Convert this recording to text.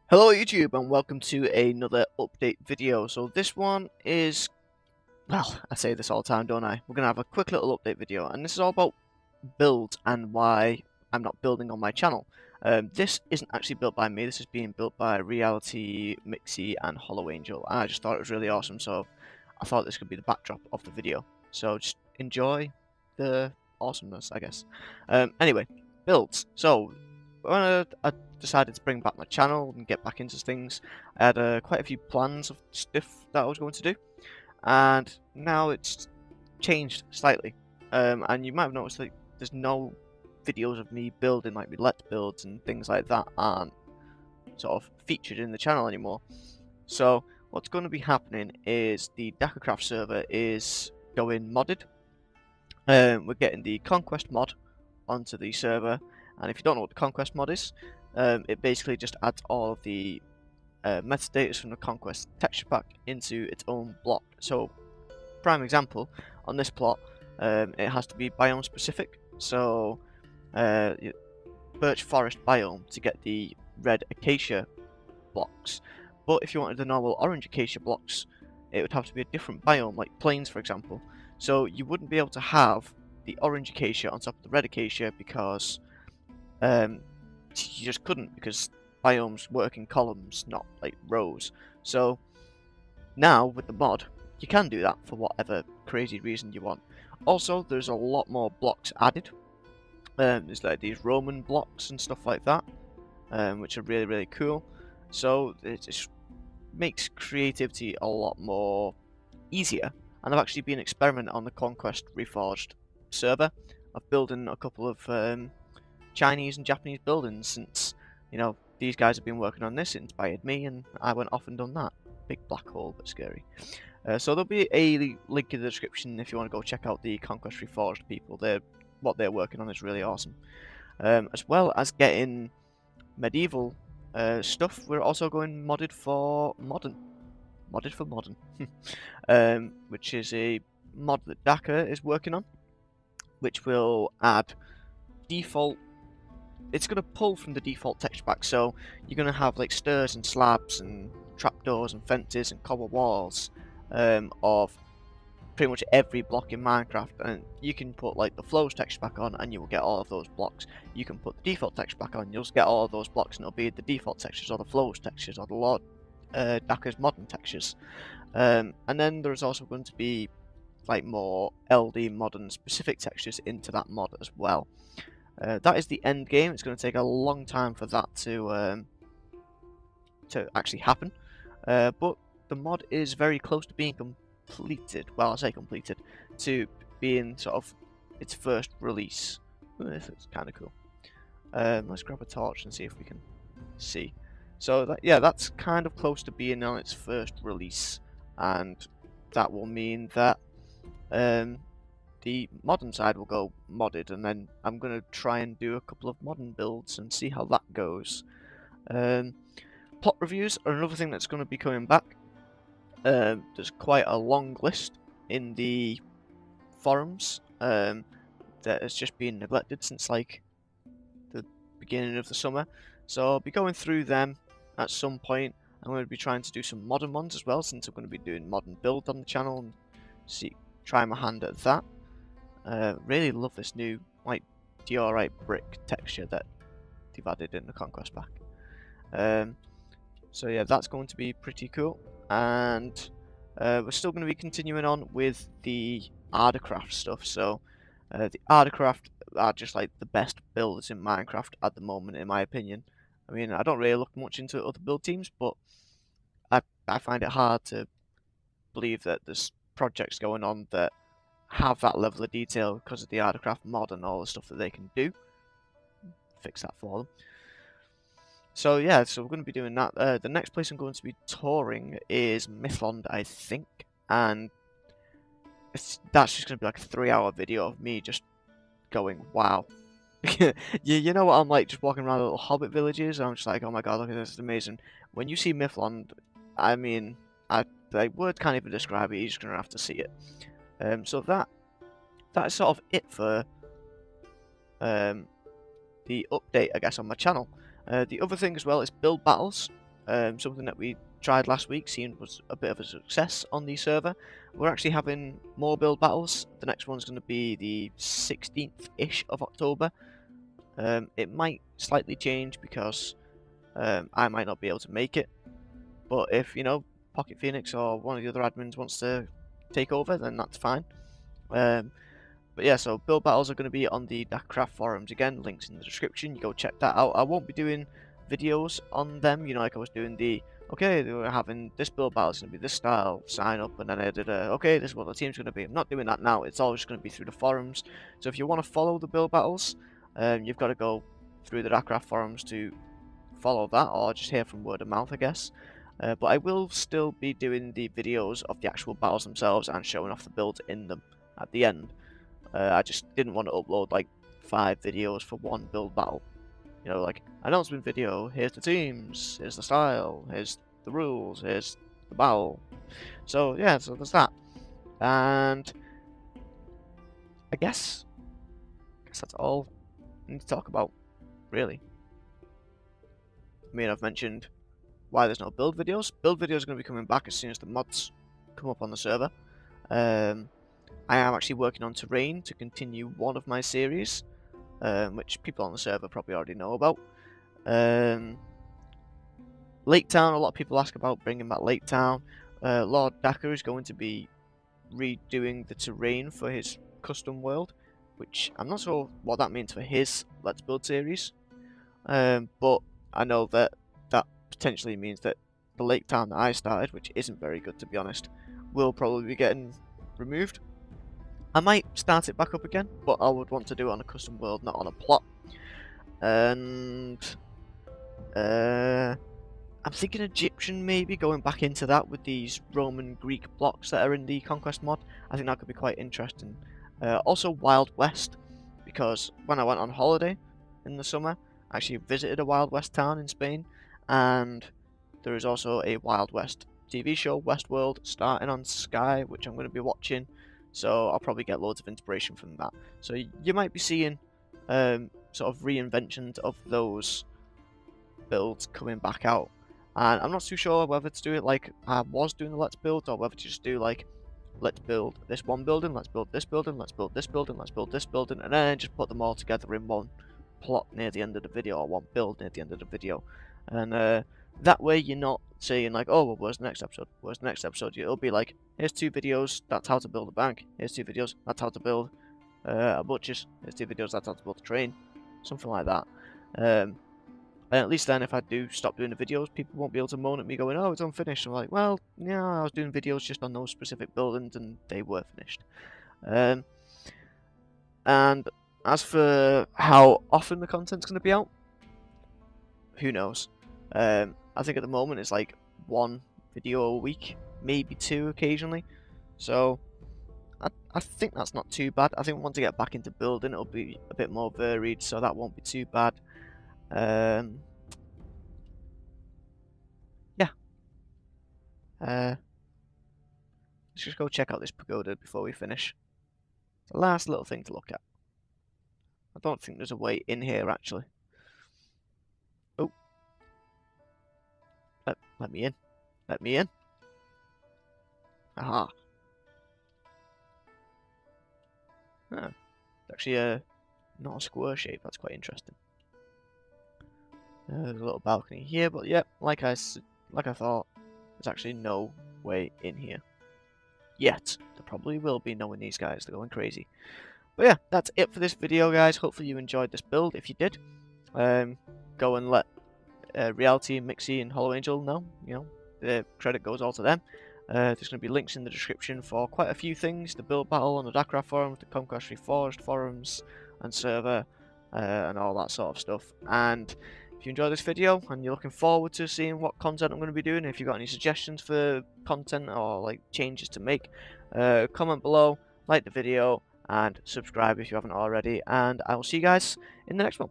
Hello YouTube and welcome to another update video. So this one is, well, I say this all the time, don't I? We're going to have a quick little update video, and this is all about builds and why I'm not building on my channel. This isn't actually built by me, this is being built by Reality, Mixie and Hollow Angel, and I just thought it was really awesome, so I thought this could be the backdrop of the video. So just enjoy the awesomeness, I guess. Anyway, builds. So, I decided to bring back my channel and get back into things. I had quite a few plans of stuff that I was going to do, and now it's changed slightly. And you might have noticed that there's no videos of me building, like let's builds and things like that aren't sort of featured in the channel anymore. So what's going to be happening is the dakcraft server is going modded. We're getting the Conquest mod onto the server, and if you don't know what the Conquest mod is, it basically just adds all of the metadata from the Conquest texture pack into its own block. So, prime example, on this plot, it has to be biome specific, so birch forest biome to get the red acacia blocks. But if you wanted the normal orange acacia blocks, it would have to be a different biome, like plains for example. So you wouldn't be able to have the orange acacia on top of the red acacia because you just couldn't, because biomes work in columns, not like rows. So now with the mod, you can do that for whatever crazy reason you want. Also, there's a lot more blocks added. There's like these Roman blocks and stuff like that, which are really cool. So it just makes creativity a lot more easier. And I've actually been experimenting on the Conquest Reforged server of building a couple of Chinese and Japanese buildings, since, you know, these guys have been working on this. It inspired me, and I went off and done that. Big black hole, but scary. So there'll be a link in the description if you want to go check out the Conquest Reforged people. What they're working on is really awesome. As well as getting medieval stuff, we're also going modded for modern. Modded for modern. Which is a mod that Daka is working on, which will add default. It's going to pull from the default texture pack, so you're going to have like stairs and slabs and trapdoors and fences and cobble walls of pretty much every block in Minecraft, and you can put like the flows texture pack on and you will get all of those blocks. You can put the default texture pack on, you'll get all of those blocks, and it'll be the default textures or the flows textures or the Lord Daka's modern textures. And then there's also going to be like more LD modern specific textures into that mod as well. That is the end game. It's going to take a long time for that to actually happen, but the mod is very close to being completed. Well, I say completed, to being sort of its first release. This is kind of cool. Let's grab a torch and see if we can see. So yeah, that's kind of close to being on its first release, and that will mean that the modern side will go modded, and then I'm going to try and do a couple of modern builds and see how that goes. Plot reviews are another thing that's going to be coming back. There's quite a long list in the forums that has just been neglected since like the beginning of the summer, so I'll be going through them at some point. I'm going to be trying to do some modern ones as well, since I'm going to be doing modern build on the channel, and try my hand at that. Really love this new like diorite brick texture that they've added in the Conquest pack. So yeah, that's going to be pretty cool, and we're still going to be continuing on with the dakcraft stuff. So the dakcraft are just like the best builders in Minecraft at the moment, in my opinion. I mean, I don't really look much into other build teams, but I find it hard to believe that there's projects going on that have that level of detail because of the dakcraft mod and all the stuff that they can do. Fix that for them. So yeah, so we're going to be doing that. The next place I'm going to be touring is Mythland, I think, and that's just going to be like a 3-hour video of me just going, wow. you know what I'm like, just walking around little hobbit villages, and I'm just like, oh my god, look at this, it's amazing. When you see Mythland, I mean, words can't even describe it, you're just going to have to see it. So that's sort of it for the update, I guess, on my channel. The other thing as well is build battles. something that we tried last week seemed was a bit of a success on the server. We're actually having more build battles. The next one's going to be the 16th-ish of October. It might slightly change because I might not be able to make it. But if, you know, Pocket Phoenix or one of the other admins wants to take over, then that's fine. But yeah, so build battles are going to be on the dakcraft forums. Again, links in the description. You go check that out. I won't be doing videos on them, you know, like I was doing the, okay, they were having this build battle, it's going to be this style, sign up, and then I did a, okay, this is what the team's going to be. I'm not doing that now. It's all just going to be through the forums. So if you want to follow the build battles, you've got to go through the dakcraft forums to follow that, or just hear from word of mouth, I guess. But I will still be doing the videos of the actual battles themselves and showing off the builds in them at the end. I just didn't want to upload like 5 videos for one build battle. You know, like, announcement video, here's the teams, here's the style, here's the rules, here's the battle. So yeah, so there's that. And I guess that's all I need to talk about, really. I mean, I've mentioned why there's no build videos. Build videos are going to be coming back as soon as the mods come up on the server. I am actually working on Terrain to continue one of my series, which people on the server probably already know about. Lake Town, a lot of people ask about bringing back Lake Town. Lord Dakar is going to be redoing the terrain for his custom world, which I'm not sure what that means for his Let's Build series. But I know that that potentially means that the Lake Town that I started, which isn't very good to be honest, will probably be getting removed. I might start it back up again, but I would want to do it on a custom world, not on a plot. And I'm thinking Egyptian, maybe going back into that with these Roman Greek blocks that are in the Conquest mod. I think that could be quite interesting. Also Wild West, because when I went on holiday in the summer, I actually visited a Wild West town in Spain, and there is also a Wild West TV show, Westworld, starting on Sky, which I'm going to be watching. So I'll probably get loads of inspiration from that. So you might be seeing sort of reinventions of those builds coming back out. And I'm not too sure whether to do it like I was doing the Let's Build, or whether to just do like, let's build this one building, let's build this building, let's build this building, let's build this building, and then just put them all together in one plot near the end of the video, or one build near the end of the video. And that way you're not saying like, oh, well, where's the next episode? Where's the next episode? It'll be like, here's 2 videos, that's how to build a bank. Here's 2 videos, that's how to build a butcher's. Here's 2 videos, that's how to build a train. Something like that. And at least then, if I do stop doing the videos, people won't be able to moan at me going, oh, it's unfinished. I'm like, well, yeah, I was doing videos just on those specific buildings and they were finished. And as for how often the content's going to be out, who knows? I think at the moment it's like 1 video a week, maybe 2 occasionally. So I think that's not too bad. I think once I get back into building, it'll be a bit more varied, so that won't be too bad. Yeah. Let's just go check out this pagoda before we finish. It's the last little thing to look at. I don't think there's a way in here actually. Oh. Let me in. Let me in. Aha. Oh, it's actually not a square shape. That's quite interesting. There's a little balcony here, but yeah, like I thought, there's actually no way in here yet. There probably will be knowing these guys. They're going crazy. But yeah, that's it for this video, guys. Hopefully you enjoyed this build. If you did, go and let Reality, Mixie, and Hollow Angel know. You know, the credit goes all to them. There's going to be links in the description for quite a few things: the build battle on the dakcraft forums, the Conquest Reforged forums and server, and all that sort of stuff. And if you enjoyed this video and you're looking forward to seeing what content I'm going to be doing, if you've got any suggestions for content or like changes to make, comment below, like the video, and subscribe if you haven't already. And I will see you guys in the next one.